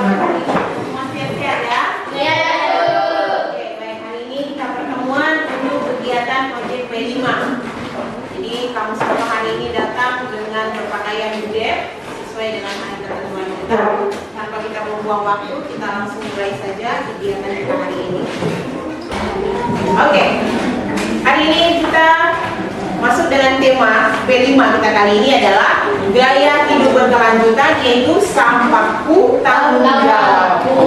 Semua siap-siap ya? Iya, Oke, baik. Hari ini kita pertemuan untuk kegiatan proyek P5. Jadi kamu semua hari ini datang dengan berpakaian budget sesuai dengan hari ketentuan kita. Tanpa kita membuang waktu, kita langsung mulai saja kegiatan kita hari ini. Oke, hari ini kita masuk dengan tema P5 kita kali ini adalah gaya hidup berkelanjutan, yaitu sampahku tanggung jawabku.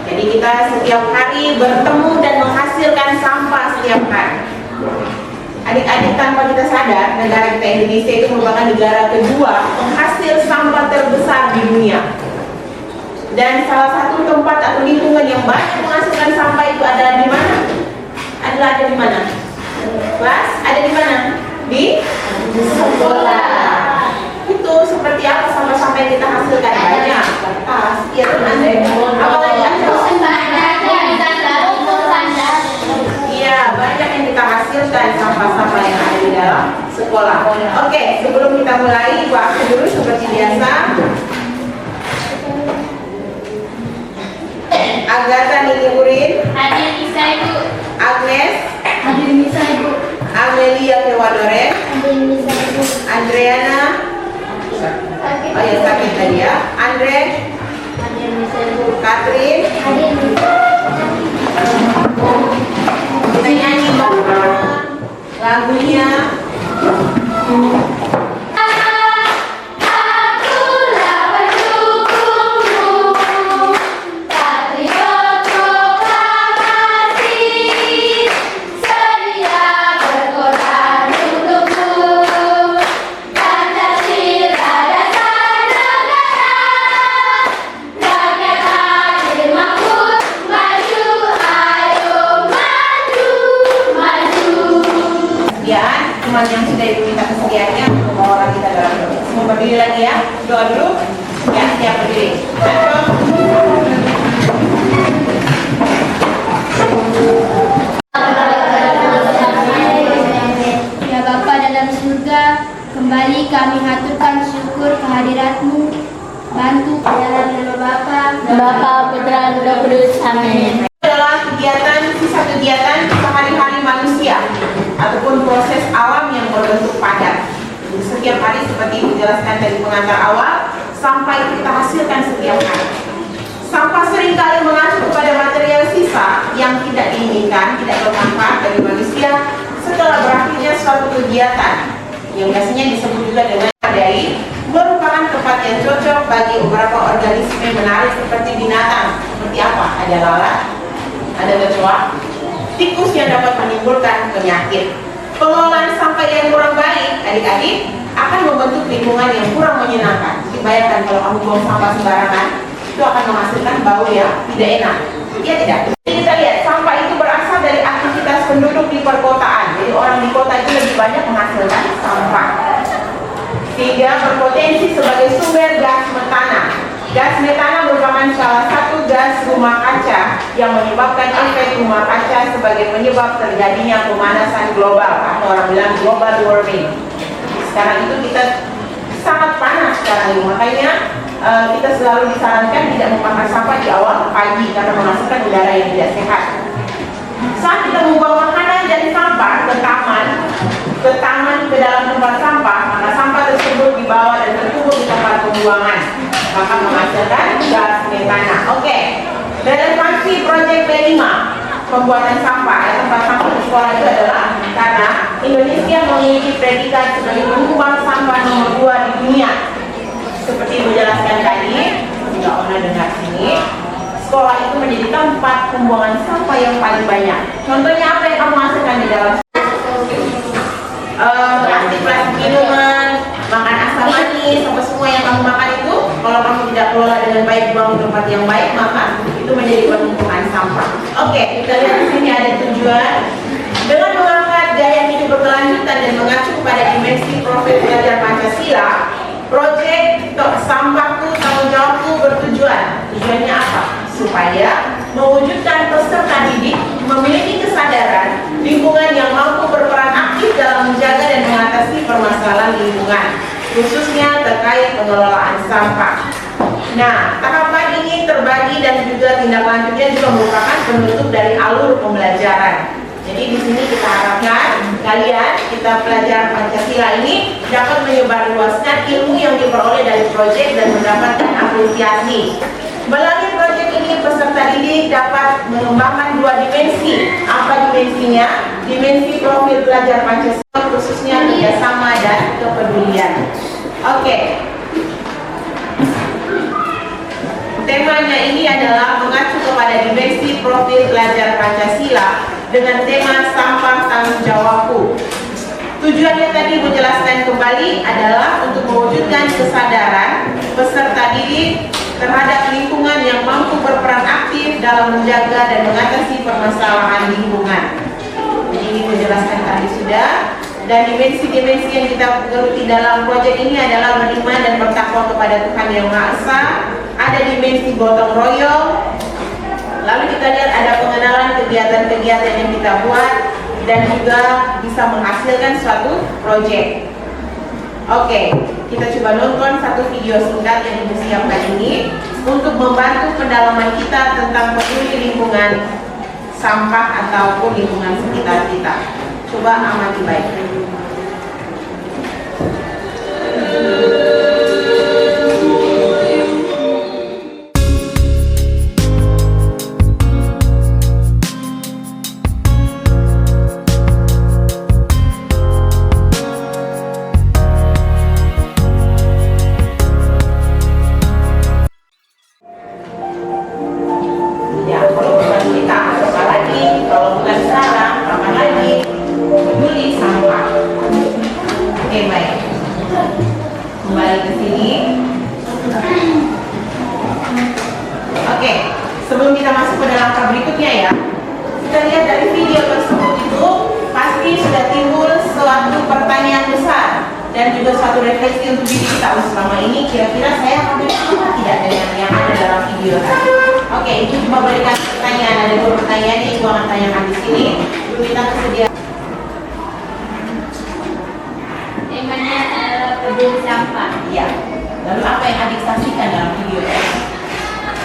Jadi kita setiap hari bertemu dan menghasilkan sampah setiap hari. Adik-adik, tanpa kita sadar, negara kita Indonesia itu merupakan negara kedua penghasil sampah terbesar di dunia. Dan salah satu tempat atau lingkungan yang banyak menghasilkan sampah itu ada di mana? Ada di mana? Kelas? Ada di mana? Di sekolah. Itu seperti apa sampah-sampah yang kita hasilkan? Banyak. Kertas, iya teman. Apalagi ada? Iya, banyak yang kita hasilkan sampah-sampah yang ada di dalam sekolah. Oke, sebelum kita mulai, Ibu aku dulu seperti biasa. Agatha Nini Urin, hadir bisa Ibu. Agnes, Hadir bisa Ibu. Amelia Kewadore, Hadir bisa Ibu. Adriana, oh ya sakit tadi ya, Andre, Hadir bisa Ibu. Katrin, Hadir bisa. kita nyanyi bareng lagunya. Teman yang sudah Ibu minta kesediaannya untuk membawa kita dalam doa. Semua berdiri lagi ya, doa dulu. Ya, siap berdiri. Ya Bapa dalam surga, kembali kami haturkan syukur kehadirat-Mu. Bantu dalam nama Bapa, Putra, dan Roh Kudus. Amin. Adalah sisa kegiatan sehari-hari manusia ataupun proses alam yang berbentuk padat. Setiap hari seperti dijelaskan dari pengantar awal, sampah itu kita hasilkan setiap hari. Sampah seringkali mengacu kepada material sisa yang tidak diinginkan, tidak bermanfaat bagi manusia setelah berakhirnya suatu kegiatan yang biasanya disebut juga dengan memadai, merupakan tempat yang cocok bagi beberapa organisme menarik seperti binatang. Seperti apa? Ada lalat, ada kecoa, tikus yang dapat menimbulkan penyakit. Pengelolaan sampah yang kurang baik, adik-adik, akan membentuk lingkungan yang kurang menyenangkan. Jadi bayangkan kalau kamu buang sampah sembarangan, itu akan menghasilkan bau yang tidak enak. Iya tidak? Jadi kita lihat, sampah itu berasal dari aktivitas penduduk di perkotaan. Jadi orang di kota itu lebih banyak menghasilkan sampah, sehingga berpotensi sebagai sumber gas metana. Gas metana merupakan salah satu gas rumah kaca yang menyebabkan efek rumah kaca sebagai penyebab terjadinya pemanasan global atau orang bilang global warming. Sekarang itu kita sangat panas sekarang ini, makanya kita selalu disarankan tidak membakar sampah di awal pagi karena menghasilkan udara yang tidak sehat. Saat kita membuang makanan dari sampah ke taman, ke dalam tempat sampah, maka sampah tersebut dibawa dan terkumpul di tempat pembuangan, maka menghasilkan gas metana. Oke, relevansi proyek P5 pembuatan sampah ya, tempat sampah di sekolah itu adalah karena Indonesia memiliki predikat sebagai penyumbang sampah nomor 2 di dunia. Seperti dijelaskan tadi, tidak pernah dengar sini, sekolah itu menjadi tempat pembuangan sampah yang paling banyak. Contohnya apa yang kamu hasilkan di dalam plastik minuman, makan asam manis, apa semua yang kamu makan itu, kalau kamu tidak kelola dengan baik, buang di tempat yang baik, maka itu menjadi penumpukan sampah. Oke, kita lihat di sini ada tujuan. Dengan mengangkat gaya hidup berkelanjutan dan mengacu pada dimensi profil belajar Pancasila, proyek Sampahku Tanggung Jawabku bertujuan. Tujuannya apa? Supaya mewujudkan peserta didik memiliki kesadaran lingkungan yang mampu berperan aktif dalam menjaga dan mengatasi permasalahan lingkungan, khususnya terkait pengelolaan sampah. Nah, tahapan ini terbagi tindak lanjutnya juga merupakan penutup dari alur pembelajaran. Jadi di sini kita harapkan kalian, kita pelajar Pancasila ini dapat menyebarluaskan ilmu yang diperoleh dari proyek dan mendapatkan apresiasi. Melalui proyek ini peserta didik dapat mengembangkan dua dimensi. Apa dimensinya? Dimensi profil pelajar Pancasila, khususnya kerjasama dan kepedulian. Oke. Temanya ini adalah mengacu kepada dimensi profil pelajar Pancasila dengan tema sampah tanggung jawabku. Tujuannya tadi menjelaskan kembali adalah untuk mewujudkan kesadaran peserta didik terhadap lingkungan yang mampu berperan aktif dalam menjaga dan mengatasi permasalahan lingkungan. Jadi ini menjelaskan tadi sudah. Dan dimensi-dimensi yang kita geluti dalam proyek ini adalah beriman dan bertakwa kepada Tuhan Yang Maha Esa. Ada dimensi gotong royong. Lalu kita lihat ada pengenalan kegiatan-kegiatan yang kita buat dan juga bisa menghasilkan suatu proyek. Oke, kita coba nonton satu video singkat yang disiapkan ini untuk membantu pendalaman kita tentang peduli lingkungan sampah ataupun lingkungan sekitar kita. Coba amati baik. Ya, kalau bukan kita, apa lagi? Kalau bukan sekarang, kapan lagi? Peduli sampah. Oke, baik. Kembali ke sini. Oke, sebelum kita masuk pada langkah berikutnya ya, kita lihat dari video tersebut itu pasti sudah timbul suatu pertanyaan besar dan juga suatu refleksi untuk diri kita. Selama ini kira-kira saya hampir sama tidak dengan yang ada dalam video tadi. Oke, itu cuma berikan pertanyaan, ada dua pertanyaan yang ibu akan tanyakan di sini. Ibu minta kesediaan. Temanya adalah peduli sampah. Iya. Lalu apa yang adik saksikan dalam video?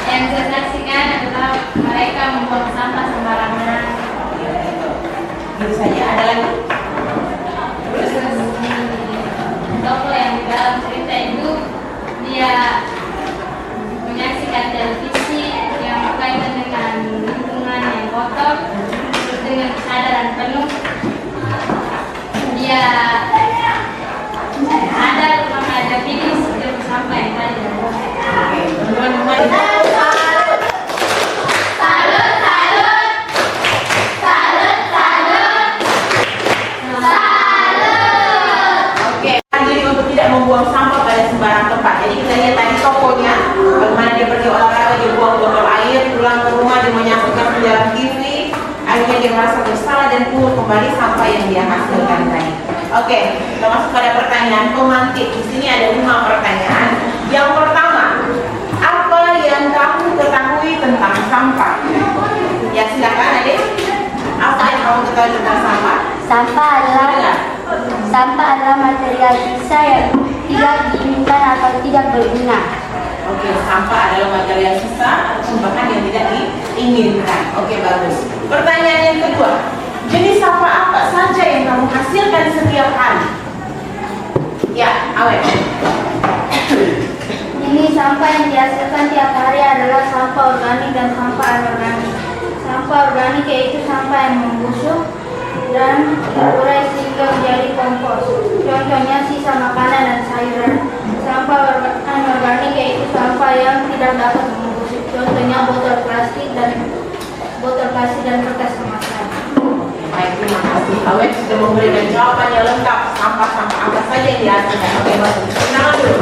Yang saya saksikan adalah mereka membuang sampah sembarangan. Ya, itu saja. Ada lagi? Terus tokoh yang di dalam cerita itu dia menyaksikan televisi yang berkaitan dengan lingkungan yang kotor, terus dengan kesadaran penuh dia ada video sebelum sampai tadi. Oke, teman-teman. Oke, jadi untuk tidak membuang sampah pada sembarang tempat. Jadi kita lihat tadi tokonya, bagaimana dia pergi olahraga, dia buang botol air, pulang ke rumah dia menyaksikan penjara TV, akhirnya dia merasa bersalah dan pungut kembali sampah yang dia hasilkan tadi. Oke, kita masuk pada pertanyaan pemantik. Di sini ada 5 pertanyaan. Yang pertama, apa yang kamu ketahui tentang sampah? Ya silakan adik. Apa yang kamu ketahui tentang sampah? Sampah adalah material sisa yang tidak diinginkan atau tidak berguna. Oke, sampah adalah material sisa atau bahan yang tidak diinginkan. Oke, bagus. Pertanyaan yang kedua, jenis sampah apa saja yang kamu hasilkan setiap hari? Ya, Awet. Ini sampah yang dihasilkan tiap hari adalah sampah organik dan sampah anorganik. Sampah organik yaitu sampah yang membusuk dan terurai sehingga menjadi kompos. Contohnya sisa makanan dan sayuran. Sampah anorganik yaitu sampah yang tidak dapat membusuk. Contohnya botol plastik dan kertas kemasan. Baik, terima kasih. Awet sudah memberikan jawaban yang lengkap. Sampah-sampah apa saja yang dihasilkan? Oke, bagus. Kenalan dulu.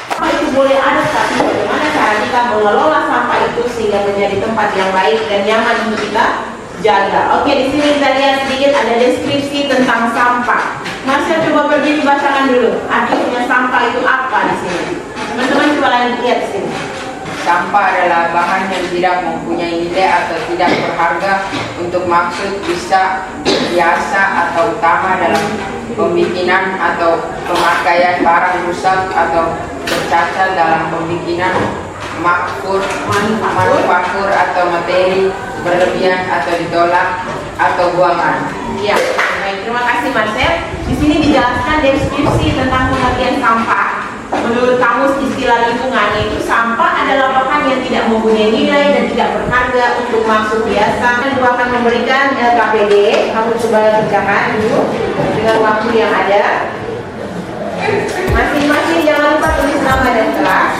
Sampah itu boleh ada, tapi bagaimana cara kita mengelola sampah itu sehingga menjadi tempat yang baik dan nyaman untuk kita jaga. Oke, di sini kita lihat sedikit ada deskripsi tentang sampah. Marcel coba berdiri bacakan dulu. Artinya sampah itu apa di sini? Teman-teman coba lihat di sini. Sampah adalah bahan yang tidak mempunyai nilai atau tidak berharga untuk maksud bisa biasa atau utama dalam pembikinan atau pemakaian barang rusak atau bercacat dalam pembikinan manufaktur atau materi berlebihan atau ditolak atau buangan. Ya, baik, terima kasih Marcel. Di sini dijelaskan deskripsi tentang pengertian sampah. Menurut kamus istilah lingkungan, itu sampah adalah bahan yang tidak mempunyai nilai dan tidak berharga untuk masuk biasa. Aku akan memberikan LKPD, kamu coba kerjakan dulu dengan waktu yang ada. Masing-masing jangan lupa tulis nama dan kelas.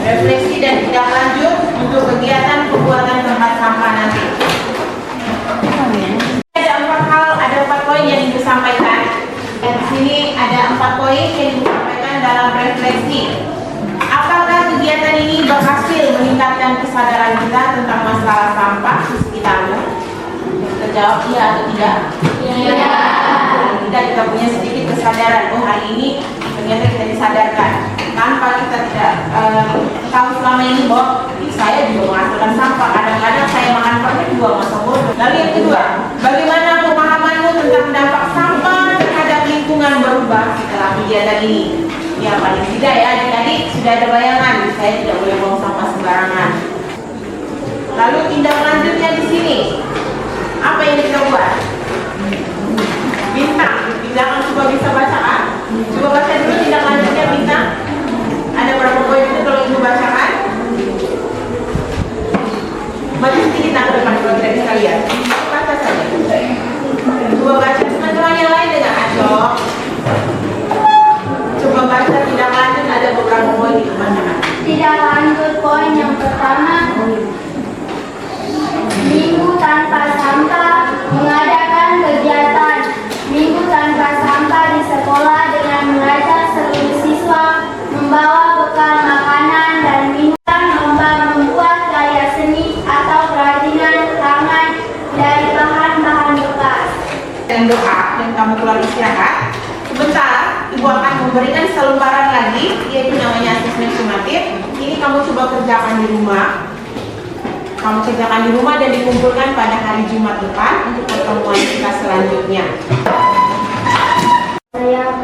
Refleksi dan tindak lanjut untuk kegiatan pembuatan tempat sampah nanti. Ada 4 poin yang Ibu sampaikan. Dan di sini ada 4 poin yang Ibu sampaikan dalam refleksi. Apakah kegiatan ini berhasil meningkatkan kesadaran kita tentang masalah sampah di sekitarnya? Kita jawab iya atau tidak? Iya. Kita punya sedikit kesadaran. Oh, hari ini ternyata kita disadarkan. Tanpa kita tidak tahu selama ini bahwa saya juga menghasilkan sampah. Kadang-kadang saya makan permen juga masuk mulut. Lalu yang kedua, bagaimana pemahamanmu tentang dampak sampah terhadap lingkungan berubah setelah kegiatan ini? Ya paling tidak ya adik-adik sudah ada bayangan, saya tidak boleh buang sampah sembarangan. Lalu tindak lanjutnya di sini, apa yang kita buat? Bintang, Bintang coba bisa baca kan? Coba baca dulu tindak lanjutnya Bintang. Ada berapa poin itu kalau Ibu bacakan? Maju sedikit ke depan kalau tidak bisa lihat. Baca saja. Coba baca teman-teman yang lain dengan acok. Coba baca tindak lanjut, ada beberapa poin itu bacakan. Tindak lanjut poin yang pertama, Minggu tanpa sampah mengadakan kegiatan Minggu tanpa sampah di sekolah dengan mengajak seluruh siswa membawa bekal makanan dan minuman, lomba membuat karya seni atau kerajinan tangan dari bahan-bahan bekas. Dan doa dan kamu keluar istirahat. Sebentar, Ibu akan memberikan selembaran lagi, yaitu namanya asesmen sumatif. Ini kamu coba kerjakan di rumah. Kamu kerjakan di rumah dan dikumpulkan pada hari Jumat depan untuk pertemuan kita selanjutnya. Saya